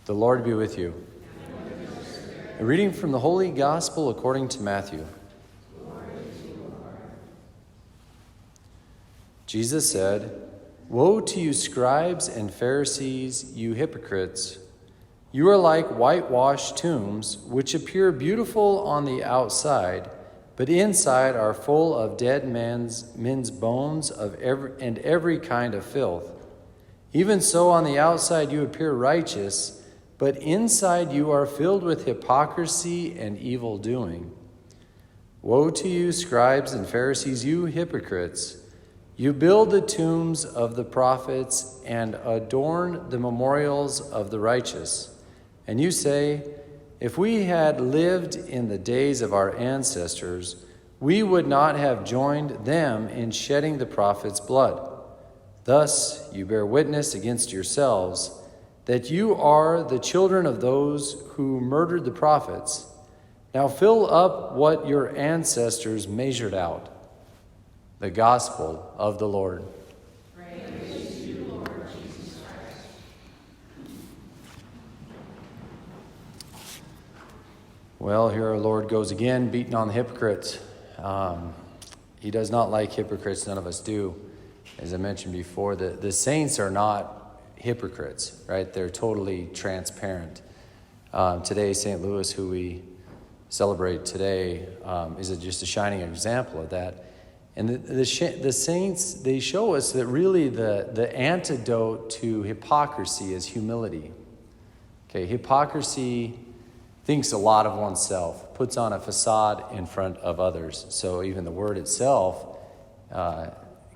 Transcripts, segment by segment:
The Lord be with you. A reading from the Holy Gospel according to Matthew. Jesus said, "Woe to you, scribes and Pharisees, you hypocrites! You are like whitewashed tombs, which appear beautiful on the outside, but inside are full of dead men's bones and every kind of filth. Even so, on the outside you appear righteous, but inside you are filled with hypocrisy and evil doing. Woe to you, scribes and Pharisees, you hypocrites! You build the tombs of the prophets and adorn the memorials of the righteous. And you say, if we had lived in the days of our ancestors, we would not have joined them in shedding the prophets' blood. Thus you bear witness against yourselves that you are the children of those who murdered the prophets. Now fill up what your ancestors measured out." The Gospel of the Lord. Praise to you, Lord Jesus Christ. Well, here our Lord goes again, beating on the hypocrites. He does not like hypocrites. None of us do. As I mentioned before, the saints are not hypocrites, right? They're totally transparent. Today, St. Louis, who we celebrate today, is just a shining example of that. And the saints, they show us that really the antidote to hypocrisy is humility. Okay, hypocrisy thinks a lot of oneself, puts on a facade in front of others. So even the word itself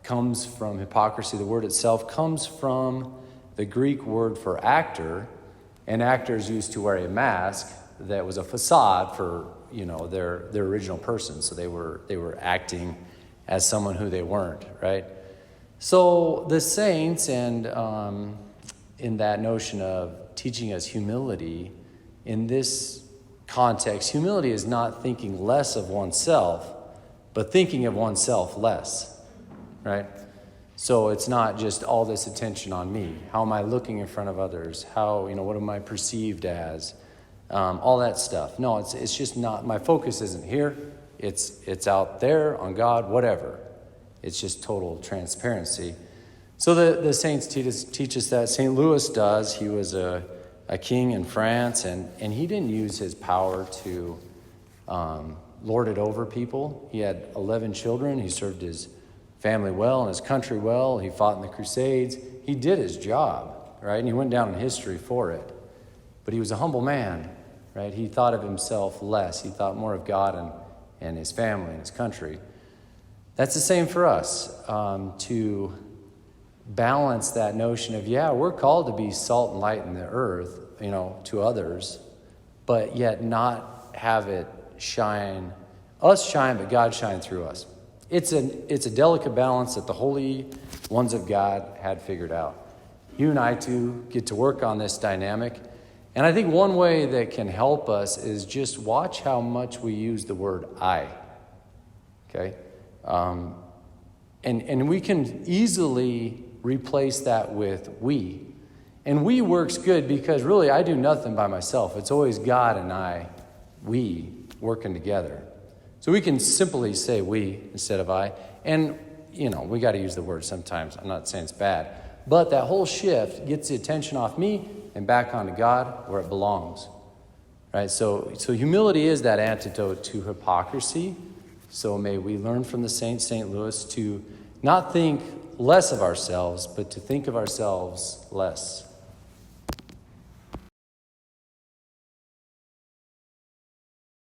comes from hypocrisy. The word itself comes from the Greek word for actor, and actors used to wear a mask that was a facade for, their original person. So they were acting as someone who they weren't, right? So the saints, and in that notion of teaching us humility, in this context, humility is not thinking less of oneself, but thinking of oneself less, right? So it's not just all this attention on me. How am I looking in front of others? How, what am I perceived as? All that stuff. No, it's just not, my focus isn't here. It's out there on God, whatever. It's just total transparency. So the saints teach us that. St. Louis does. He was a king in France, and he didn't use his power to lord it over people. He had 11 children. He served his family well and his country well. He fought in the Crusades. He did his job, right? And he went down in history for it. But he was a humble man, right? He thought of himself less. He thought more of God and his family and his country. That's the same for us, to balance that notion of, we're called to be salt and light in the earth, to others, but yet not have it shine, but God shine through us. It's a delicate balance that the holy ones of God had figured out. You and I too get to work on this dynamic. And I think one way that can help us is just watch how much we use the word I. Okay? And we can easily replace that with we. And we works good because really I do nothing by myself. It's always God and we working together. So we can simply say we instead of I. And, we got to use the word sometimes. I'm not saying it's bad. But that whole shift gets the attention off me and back onto God where it belongs. Right? So humility is that antidote to hypocrisy. So may we learn from the saint, St. Louis, to not think less of ourselves, but to think of ourselves less.